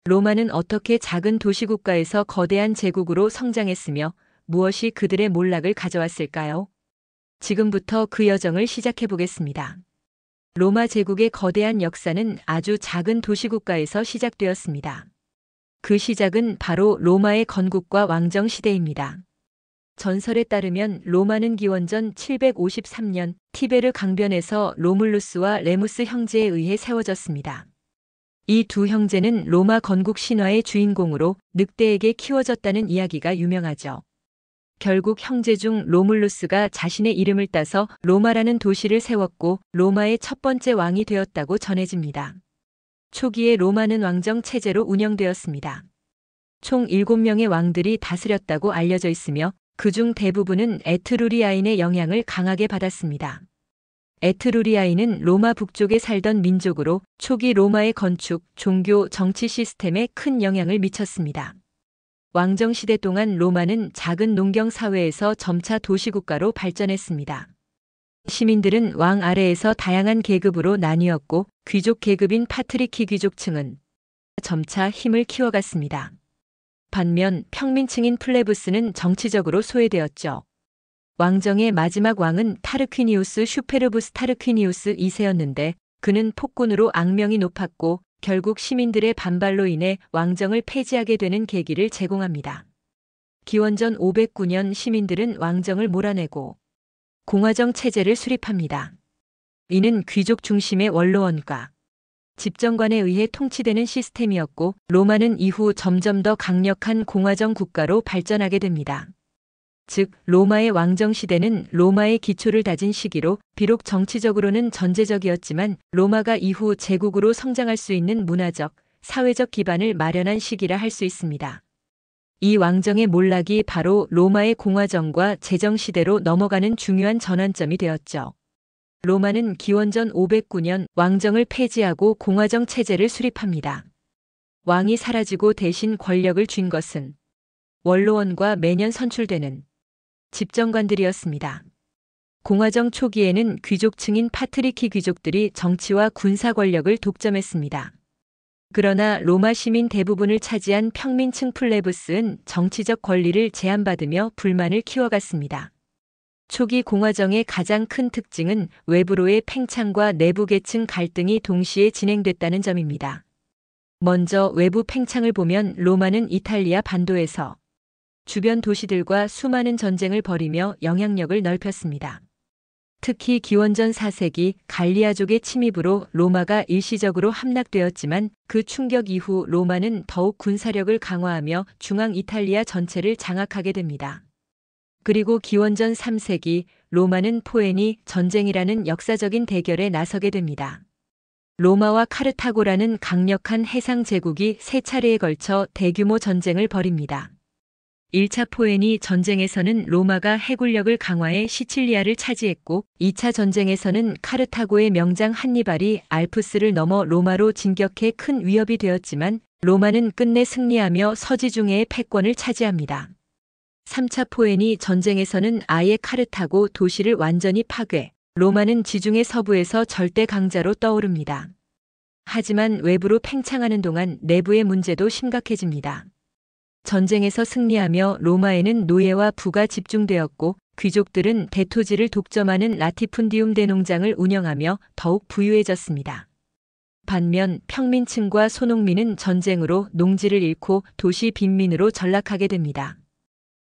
로마는 어떻게 작은 도시국가에서 거대한 제국으로 성장했으며 무엇이 그들의 몰락을 가져왔을까요? 지금부터 그 여정을 시작해 보겠습니다. 로마 제국의 거대한 역사는 아주 작은 도시국가에서 시작되었습니다. 그 시작은 바로 로마의 건국과 왕정 시대입니다. 전설에 따르면 로마는 기원전 753년 티베르 강변에서 로물루스와 레무스 형제에 의해 세워졌습니다. 이 두 형제는 로마 건국 신화의 주인공으로 늑대에게 키워졌다는 이야기가 유명하죠. 결국 형제 중 로물루스가 자신의 이름을 따서 로마라는 도시를 세웠고 로마의 첫 번째 왕이 되었다고 전해집니다. 초기에 로마는 왕정 체제로 운영되었습니다. 총 7명의 왕들이 다스렸다고 알려져 있으며 그중 대부분은 에트루리아인의 영향을 강하게 받았습니다. 에트루리아인은 로마 북쪽에 살던 민족으로 초기 로마의 건축, 종교, 정치 시스템에 큰 영향을 미쳤습니다. 왕정 시대 동안 로마는 작은 농경 사회에서 점차 도시국가로 발전했습니다. 시민들은 왕 아래에서 다양한 계급으로 나뉘었고 귀족 계급인 파트리키 귀족층은 점차 힘을 키워갔습니다. 반면 평민층인 플레부스는 정치적으로 소외되었죠. 왕정의 마지막 왕은 타르퀴니우스 슈페르부스 타르퀴니우스 2세였는데 그는 폭군으로 악명이 높았고 결국 시민들의 반발로 인해 왕정을 폐지하게 되는 계기를 제공합니다. 기원전 509년 시민들은 왕정을 몰아내고 공화정 체제를 수립합니다. 이는 귀족 중심의 원로원과 집정관에 의해 통치되는 시스템이었고 로마는 이후 점점 더 강력한 공화정 국가로 발전하게 됩니다. 즉 로마의 왕정 시대는 로마의 기초를 다진 시기로 비록 정치적으로는 전제적이었지만 로마가 이후 제국으로 성장할 수 있는 문화적, 사회적 기반을 마련한 시기라 할 수 있습니다. 이 왕정의 몰락이 바로 로마의 공화정과 제정시대로 넘어가는 중요한 전환점이 되었죠. 로마는 기원전 509년 왕정을 폐지하고 공화정 체제를 수립합니다. 왕이 사라지고 대신 권력을 쥔 것은 원로원과 매년 선출되는 집정관들이었습니다. 공화정 초기에는 귀족층인 파트리키 귀족들이 정치와 군사 권력을 독점했습니다. 그러나 로마 시민 대부분을 차지한 평민층 플레부스는 정치적 권리를 제한받으며 불만을 키워갔습니다. 초기 공화정의 가장 큰 특징은 외부로의 팽창과 내부 계층 갈등이 동시에 진행됐다는 점입니다. 먼저 외부 팽창을 보면 로마는 이탈리아 반도에서 주변 도시들과 수많은 전쟁을 벌이며 영향력을 넓혔습니다. 특히 기원전 4세기 갈리아족의 침입으로 로마가 일시적으로 함락되었지만 그 충격 이후 로마는 더욱 군사력을 강화하며 중앙 이탈리아 전체를 장악하게 됩니다. 그리고 기원전 3세기 로마는 포에니 전쟁이라는 역사적인 대결에 나서게 됩니다. 로마와 카르타고라는 강력한 해상 제국이 세 차례에 걸쳐 대규모 전쟁을 벌입니다. 1차 포에니 전쟁에서는 로마가 해군력을 강화해 시칠리아를 차지했고 2차 전쟁에서는 카르타고의 명장 한니발이 알프스를 넘어 로마로 진격해 큰 위협이 되었지만 로마는 끝내 승리하며 서지중해의 패권을 차지합니다. 3차 포에니 전쟁에서는 아예 카르타고 도시를 완전히 파괴, 로마는 지중해 서부에서 절대 강자로 떠오릅니다. 하지만 외부로 팽창하는 동안 내부의 문제도 심각해집니다. 전쟁에서 승리하며 로마에는 노예와 부가 집중되었고 귀족들은 대토지를 독점하는 라티푼디움 대농장을 운영하며 더욱 부유해졌습니다. 반면 평민층과 소농민은 전쟁으로 농지를 잃고 도시 빈민으로 전락하게 됩니다.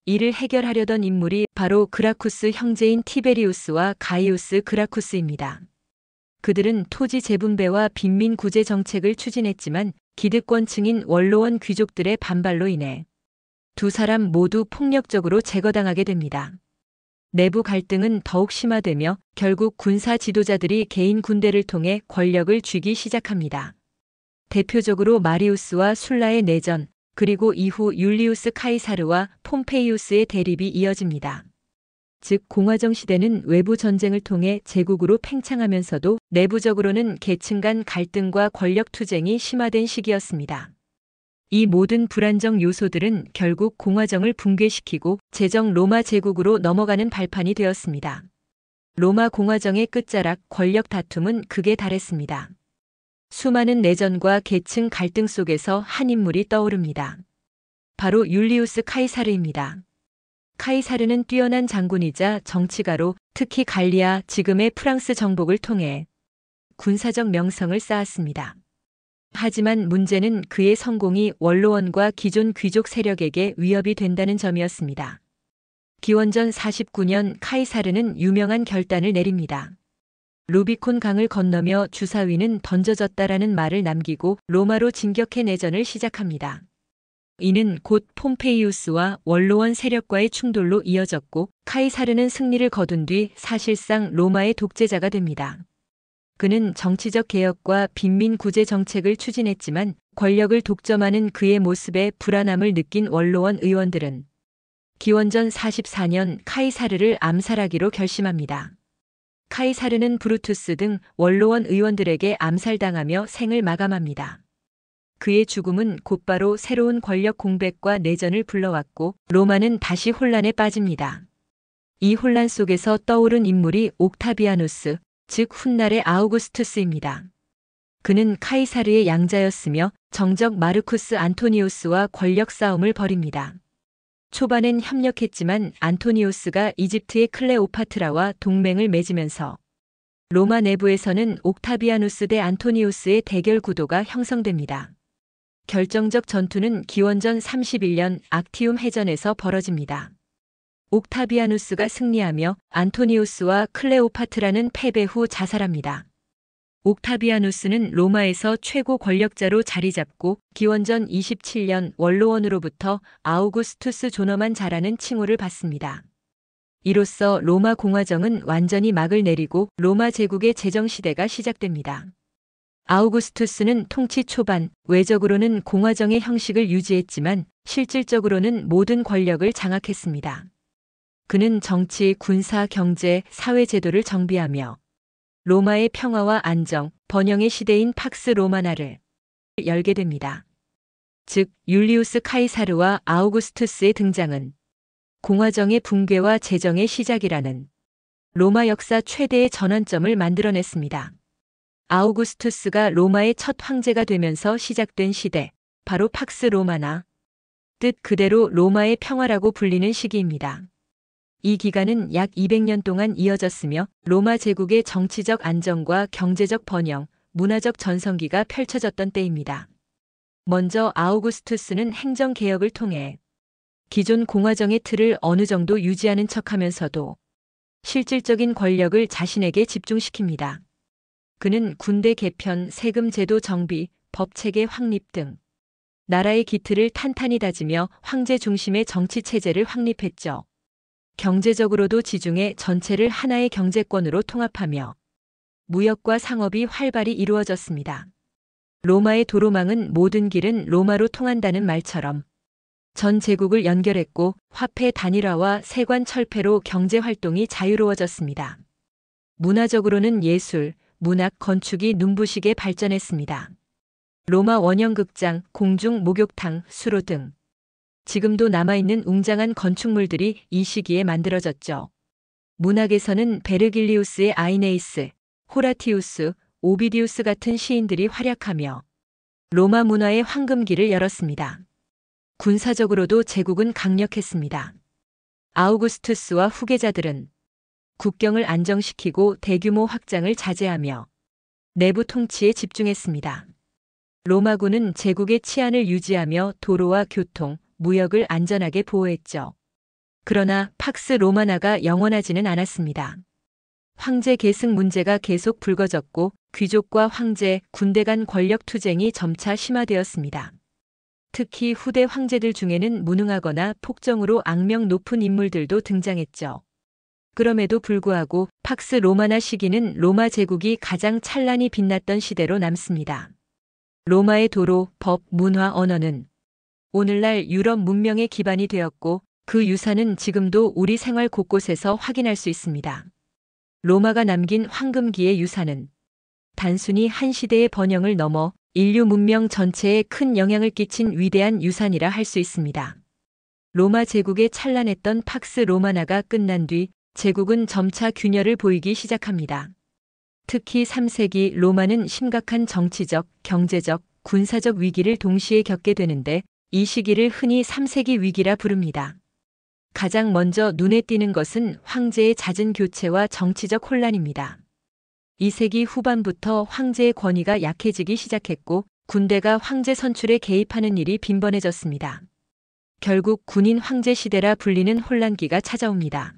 이를 해결하려던 인물이 바로 그라쿠스 형제인 티베리우스와 가이우스 그라쿠스입니다. 그들은 토지 재분배와 빈민 구제 정책을 추진했지만 기득권층인 원로원 귀족들의 반발로 인해 두 사람 모두 폭력적으로 제거당하게 됩니다. 내부 갈등은 더욱 심화되며 결국 군사 지도자들이 개인 군대를 통해 권력을 쥐기 시작합니다. 대표적으로 마리우스와 술라의 내전, 그리고 이후 율리우스 카이사르와 폼페이우스의 대립이 이어집니다. 즉 공화정 시대는 외부 전쟁을 통해 제국으로 팽창하면서도 내부적으로는 계층 간 갈등과 권력 투쟁이 심화된 시기였습니다. 이 모든 불안정 요소들은 결국 공화정을 붕괴시키고 제정 로마 제국으로 넘어가는 발판이 되었습니다. 로마 공화정의 끝자락 권력 다툼은 극에 달했습니다. 수많은 내전과 계층 갈등 속에서 한 인물이 떠오릅니다. 바로 율리우스 카이사르입니다. 카이사르는 뛰어난 장군이자 정치가로 특히 갈리아, 지금의 프랑스 정복을 통해 군사적 명성을 쌓았습니다. 하지만 문제는 그의 성공이 원로원과 기존 귀족 세력에게 위협이 된다는 점이었습니다. 기원전 49년 카이사르는 유명한 결단을 내립니다. 루비콘 강을 건너며 주사위는 던져졌다라는 말을 남기고 로마로 진격해 내전을 시작합니다. 이는 곧 폼페이우스와 원로원 세력과의 충돌로 이어졌고 카이사르는 승리를 거둔 뒤 사실상 로마의 독재자가 됩니다. 그는 정치적 개혁과 빈민 구제 정책을 추진했지만 권력을 독점하는 그의 모습에 불안함을 느낀 원로원 의원들은 기원전 44년 카이사르를 암살하기로 결심합니다. 카이사르는 브루투스 등 원로원 의원들에게 암살당하며 생을 마감합니다. 그의 죽음은 곧바로 새로운 권력 공백과 내전을 불러왔고 로마는 다시 혼란에 빠집니다. 이 혼란 속에서 떠오른 인물이 옥타비아누스, 즉 훗날의 아우구스투스입니다. 그는 카이사르의 양자였으며 정적 마르쿠스 안토니우스와 권력 싸움을 벌입니다. 초반엔 협력했지만 안토니우스가 이집트의 클레오파트라와 동맹을 맺으면서 로마 내부에서는 옥타비아누스 대 안토니우스의 대결 구도가 형성됩니다. 결정적 전투는 기원전 31년 악티움 해전에서 벌어집니다. 옥타비아누스가 승리하며 안토니우스와 클레오파트라는 패배 후 자살합니다. 옥타비아누스는 로마에서 최고 권력자로 자리 잡고 기원전 27년 원로원으로부터 아우구스투스 존엄한 자라는 칭호를 받습니다. 이로써 로마 공화정은 완전히 막을 내리고 로마 제국의 제정시대가 시작됩니다. 아우구스투스는 통치 초반, 외적으로는 공화정의 형식을 유지했지만 실질적으로는 모든 권력을 장악했습니다. 그는 정치, 군사, 경제, 사회 제도를 정비하며 로마의 평화와 안정, 번영의 시대인 팍스 로마나를 열게 됩니다. 즉, 율리우스 카이사르와 아우구스투스의 등장은 공화정의 붕괴와 재정의 시작이라는 로마 역사 최대의 전환점을 만들어냈습니다. 아우구스투스가 로마의 첫 황제가 되면서 시작된 시대, 바로 팍스 로마나, 뜻 그대로 로마의 평화라고 불리는 시기입니다. 이 기간은 약 200년 동안 이어졌으며 로마 제국의 정치적 안정과 경제적 번영, 문화적 전성기가 펼쳐졌던 때입니다. 먼저 아우구스투스는 행정개혁을 통해 기존 공화정의 틀을 어느 정도 유지하는 척하면서도 실질적인 권력을 자신에게 집중시킵니다. 그는 군대 개편, 세금 제도 정비, 법체계 확립 등 나라의 기틀을 탄탄히 다지며 황제 중심의 정치 체제를 확립했죠. 경제적으로도 지중해 전체를 하나의 경제권으로 통합하며 무역과 상업이 활발히 이루어졌습니다. 로마의 도로망은 모든 길은 로마로 통한다는 말처럼 전 제국을 연결했고 화폐 단일화와 세관 철폐로 경제 활동이 자유로워졌습니다. 문화적으로는 예술, 문학, 건축이 눈부시게 발전했습니다. 로마 원형극장, 공중 목욕탕, 수로 등 지금도 남아있는 웅장한 건축물들이 이 시기에 만들어졌죠. 문학에서는 베르길리우스의 아이네이스, 호라티우스, 오비디우스 같은 시인들이 활약하며 로마 문화의 황금기를 열었습니다. 군사적으로도 제국은 강력했습니다. 아우구스투스와 후계자들은 국경을 안정시키고 대규모 확장을 자제하며 내부 통치에 집중했습니다. 로마군은 제국의 치안을 유지하며 도로와 교통, 무역을 안전하게 보호했죠. 그러나 팍스 로마나가 영원하지는 않았습니다. 황제 계승 문제가 계속 불거졌고 귀족과 황제, 군대 간 권력 투쟁이 점차 심화되었습니다. 특히 후대 황제들 중에는 무능하거나 폭정으로 악명 높은 인물들도 등장했죠. 그럼에도 불구하고 팍스 로마나 시기는 로마 제국이 가장 찬란히 빛났던 시대로 남습니다. 로마의 도로, 법, 문화, 언어는 오늘날 유럽 문명의 기반이 되었고 그 유산은 지금도 우리 생활 곳곳에서 확인할 수 있습니다. 로마가 남긴 황금기의 유산은 단순히 한 시대의 번영을 넘어 인류 문명 전체에 큰 영향을 끼친 위대한 유산이라 할 수 있습니다. 로마 제국의 찬란했던 팍스 로마나가 끝난 뒤 제국은 점차 균열을 보이기 시작합니다. 특히 3세기 로마는 심각한 정치적, 경제적, 군사적 위기를 동시에 겪게 되는데 이 시기를 흔히 3세기 위기라 부릅니다. 가장 먼저 눈에 띄는 것은 황제의 잦은 교체와 정치적 혼란입니다. 2세기 후반부터 황제의 권위가 약해지기 시작했고 군대가 황제 선출에 개입하는 일이 빈번해졌습니다. 결국 군인 황제 시대라 불리는 혼란기가 찾아옵니다.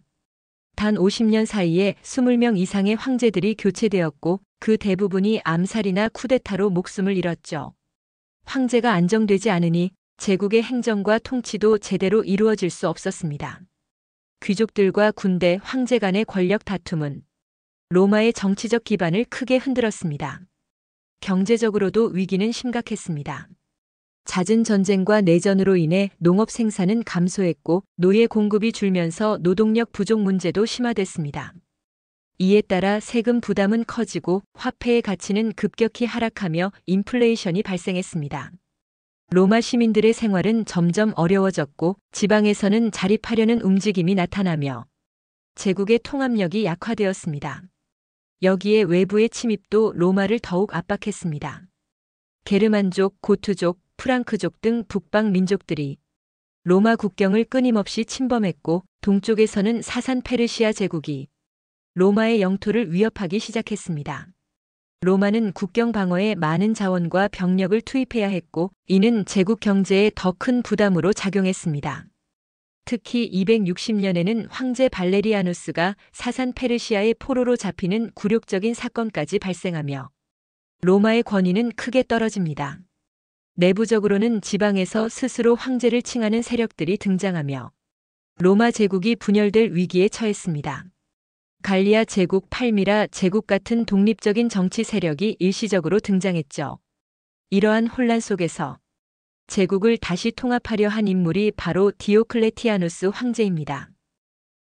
단 50년 사이에 20명 이상의 황제들이 교체되었고 그 대부분이 암살이나 쿠데타로 목숨을 잃었죠. 황제가 안정되지 않으니 제국의 행정과 통치도 제대로 이루어질 수 없었습니다. 귀족들과 군대, 황제 간의 권력 다툼은 로마의 정치적 기반을 크게 흔들었습니다. 경제적으로도 위기는 심각했습니다. 잦은 전쟁과 내전으로 인해 농업 생산은 감소했고 노예 공급이 줄면서 노동력 부족 문제도 심화됐습니다. 이에 따라 세금 부담은 커지고 화폐의 가치는 급격히 하락하며 인플레이션이 발생했습니다. 로마 시민들의 생활은 점점 어려워졌고 지방에서는 자립하려는 움직임이 나타나며 제국의 통합력이 약화되었습니다. 여기에 외부의 침입도 로마를 더욱 압박했습니다. 게르만족, 고트족, 프랑크족 등 북방 민족들이 로마 국경을 끊임없이 침범했고 동쪽에서는 사산 페르시아 제국이 로마의 영토를 위협하기 시작했습니다. 로마는 국경 방어에 많은 자원과 병력을 투입해야 했고 이는 제국 경제에 더 큰 부담으로 작용했습니다. 특히 260년에는 황제 발레리아누스가 사산 페르시아의 포로로 잡히는 굴욕적인 사건까지 발생하며 로마의 권위는 크게 떨어집니다. 내부적으로는 지방에서 스스로 황제를 칭하는 세력들이 등장하며 로마 제국이 분열될 위기에 처했습니다. 갈리아 제국, 팔미라 제국 같은 독립적인 정치 세력이 일시적으로 등장했죠. 이러한 혼란 속에서 제국을 다시 통합하려 한 인물이 바로 디오클레티아누스 황제입니다.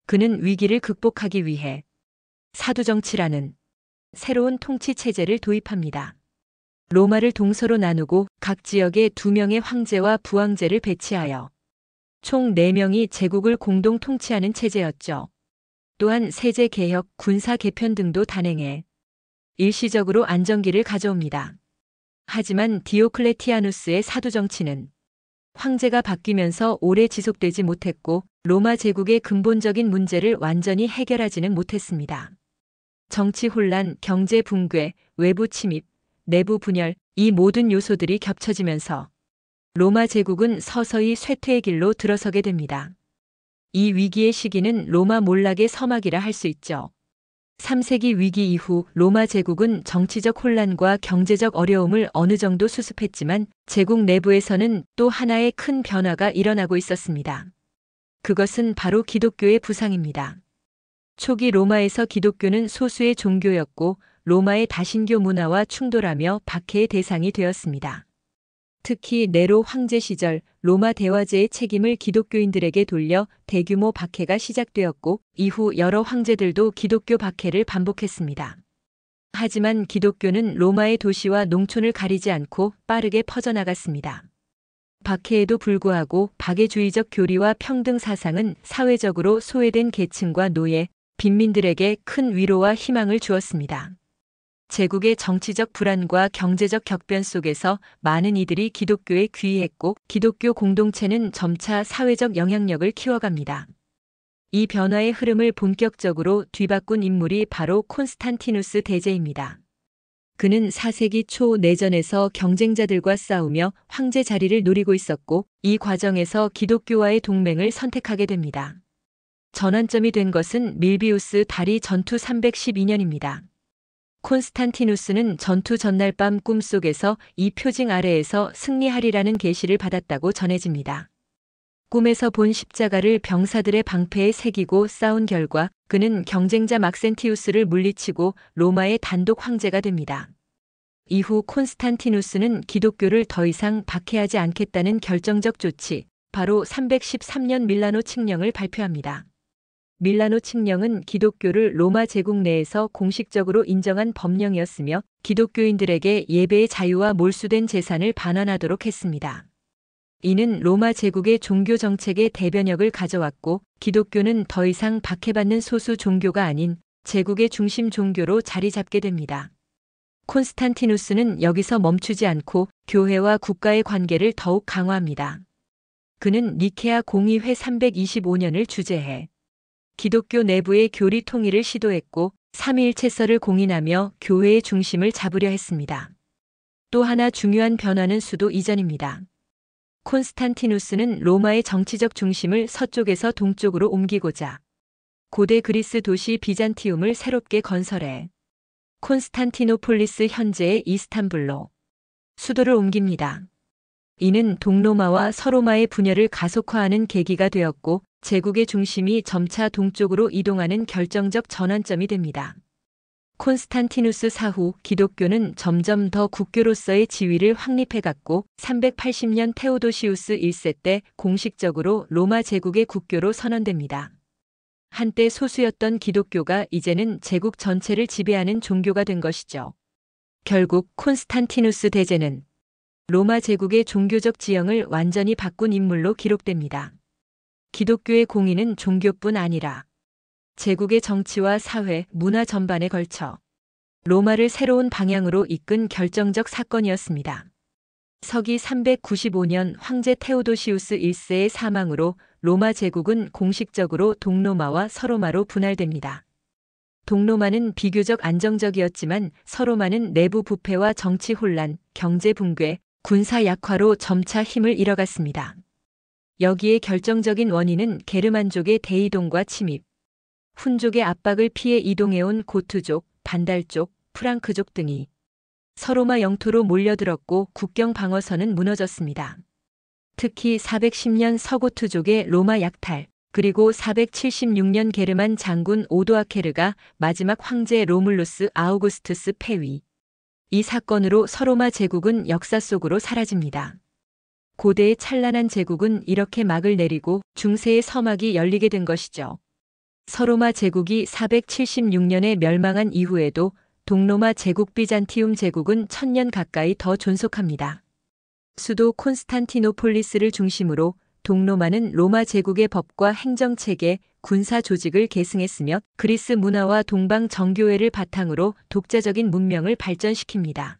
그는 위기를 극복하기 위해 사두정치라는 새로운 통치 체제를 도입합니다. 로마를 동서로 나누고 각 지역에 2명의 황제와 부황제를 배치하여 총 4명이 제국을 공동 통치하는 체제였죠. 또한 세제 개혁, 군사 개편 등도 단행해 일시적으로 안정기를 가져옵니다. 하지만 디오클레티아누스의 사두정치는 황제가 바뀌면서 오래 지속되지 못했고 로마 제국의 근본적인 문제를 완전히 해결하지는 못했습니다. 정치 혼란, 경제 붕괴, 외부 침입, 내부 분열, 이 모든 요소들이 겹쳐지면서 로마 제국은 서서히 쇠퇴의 길로 들어서게 됩니다. 이 위기의 시기는 로마 몰락의 서막이라 할 수 있죠. 3세기 위기 이후 로마 제국은 정치적 혼란과 경제적 어려움을 어느 정도 수습했지만 제국 내부에서는 또 하나의 큰 변화가 일어나고 있었습니다. 그것은 바로 기독교의 부상입니다. 초기 로마에서 기독교는 소수의 종교였고 로마의 다신교 문화와 충돌하며 박해의 대상이 되었습니다. 특히 네로 황제 시절 로마 대화제의 책임을 기독교인들에게 돌려 대규모 박해가 시작되었고 이후 여러 황제들도 기독교 박해를 반복했습니다. 하지만 기독교는 로마의 도시와 농촌을 가리지 않고 빠르게 퍼져나갔습니다. 박해에도 불구하고 박애주의적 교리와 평등 사상은 사회적으로 소외된 계층과 노예, 빈민들에게 큰 위로와 희망을 주었습니다. 제국의 정치적 불안과 경제적 격변 속에서 많은 이들이 기독교에 귀의했고 기독교 공동체는 점차 사회적 영향력을 키워갑니다. 이 변화의 흐름을 본격적으로 뒤바꾼 인물이 바로 콘스탄티누스 대제입니다. 그는 4세기 초 내전에서 경쟁자들과 싸우며 황제 자리를 노리고 있었고 이 과정에서 기독교와의 동맹을 선택하게 됩니다. 전환점이 된 것은 밀비우스 다리 전투 312년입니다. 콘스탄티누스는 전투 전날 밤 꿈속에서 이 표징 아래에서 승리하리라는 계시를 받았다고 전해집니다. 꿈에서 본 십자가를 병사들의 방패에 새기고 싸운 결과 그는 경쟁자 막센티우스를 물리치고 로마의 단독 황제가 됩니다. 이후 콘스탄티누스는 기독교를 더 이상 박해하지 않겠다는 결정적 조치, 바로 313년 밀라노 칙령을 발표합니다. 밀라노 칙령은 기독교를 로마 제국 내에서 공식적으로 인정한 법령이었으며 기독교인들에게 예배의 자유와 몰수된 재산을 반환하도록 했습니다. 이는 로마 제국의 종교 정책의 대변혁을 가져왔고 기독교는 더 이상 박해받는 소수 종교가 아닌 제국의 중심 종교로 자리 잡게 됩니다. 콘스탄티누스는 여기서 멈추지 않고 교회와 국가의 관계를 더욱 강화합니다. 그는 니케아 공의회 325년을 주재해 기독교 내부의 교리 통일을 시도했고 삼위일체설을 공인하며 교회의 중심을 잡으려 했습니다. 또 하나 중요한 변화는 수도 이전입니다. 콘스탄티누스는 로마의 정치적 중심을 서쪽에서 동쪽으로 옮기고자 고대 그리스 도시 비잔티움을 새롭게 건설해 콘스탄티노폴리스 현재의 이스탄불로 수도를 옮깁니다. 이는 동로마와 서로마의 분열을 가속화하는 계기가 되었고 제국의 중심이 점차 동쪽으로 이동하는 결정적 전환점이 됩니다. 콘스탄티누스 사후 기독교는 점점 더 국교로서의 지위를 확립해갔고 380년 테오도시우스 1세 때 공식적으로 로마 제국의 국교로 선언됩니다. 한때 소수였던 기독교가 이제는 제국 전체를 지배하는 종교가 된 것이죠. 결국 콘스탄티누스 대제는 로마 제국의 종교적 지형을 완전히 바꾼 인물로 기록됩니다. 기독교의 공인은 종교뿐 아니라 제국의 정치와 사회, 문화 전반에 걸쳐 로마를 새로운 방향으로 이끈 결정적 사건이었습니다. 서기 395년 황제 테오도시우스 1세의 사망으로 로마 제국은 공식적으로 동로마와 서로마로 분할됩니다. 동로마는 비교적 안정적이었지만 서로마는 내부 부패와 정치 혼란, 경제 붕괴, 군사 약화로 점차 힘을 잃어갔습니다. 여기에 결정적인 원인은 게르만족의 대이동과 침입, 훈족의 압박을 피해 이동해온 고트족, 반달족, 프랑크족 등이 서로마 영토로 몰려들었고 국경 방어선은 무너졌습니다. 특히 410년 서고트족의 로마 약탈, 그리고 476년 게르만 장군 오도아케르가 마지막 황제 로물루스 아우구스투스 폐위. 이 사건으로 서로마 제국은 역사 속으로 사라집니다. 고대의 찬란한 제국은 이렇게 막을 내리고 중세의 서막이 열리게 된 것이죠. 서로마 제국이 476년에 멸망한 이후에도 동로마 제국 비잔티움 제국은 1000년 가까이 더 존속합니다. 수도 콘스탄티노폴리스를 중심으로 동로마는 로마 제국의 법과 행정체계, 군사 조직을 계승했으며 그리스 문화와 동방 정교회를 바탕으로 독자적인 문명을 발전시킵니다.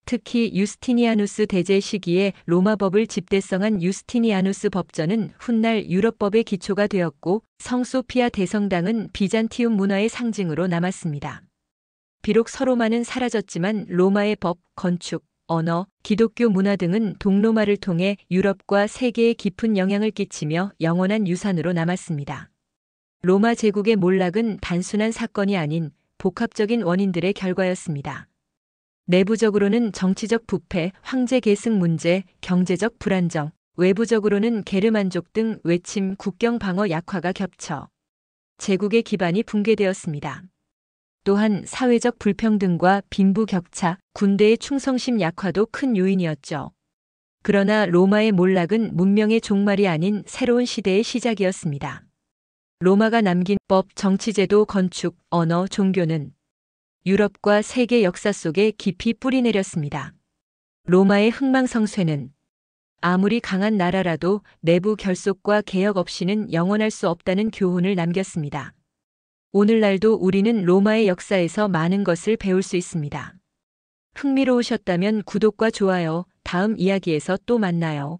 특히 유스티니아누스 대제 시기에 로마법을 집대성한 유스티니아누스 법전은 훗날 유럽법의 기초가 되었고 성 소피아 대성당은 비잔티움 문화의 상징으로 남았습니다. 비록 서로마는 사라졌지만 로마의 법, 건축, 언어, 기독교 문화 등은 동로마를 통해 유럽과 세계에 깊은 영향을 끼치며 영원한 유산으로 남았습니다. 로마 제국의 몰락은 단순한 사건이 아닌 복합적인 원인들의 결과였습니다. 내부적으로는 정치적 부패, 황제 계승 문제, 경제적 불안정, 외부적으로는 게르만족 등 외침, 국경 방어 약화가 겹쳐 제국의 기반이 붕괴되었습니다. 또한 사회적 불평등과 빈부격차, 군대의 충성심 약화도 큰 요인이었죠. 그러나 로마의 몰락은 문명의 종말이 아닌 새로운 시대의 시작이었습니다. 로마가 남긴 법, 정치제도, 건축, 언어, 종교는 유럽과 세계 역사 속에 깊이 뿌리내렸습니다. 로마의 흥망성쇠는 아무리 강한 나라라도 내부 결속과 개혁 없이는 영원할 수 없다는 교훈을 남겼습니다. 오늘날도 우리는 로마의 역사에서 많은 것을 배울 수 있습니다. 흥미로우셨다면 구독과 좋아요, 다음 이야기에서 또 만나요.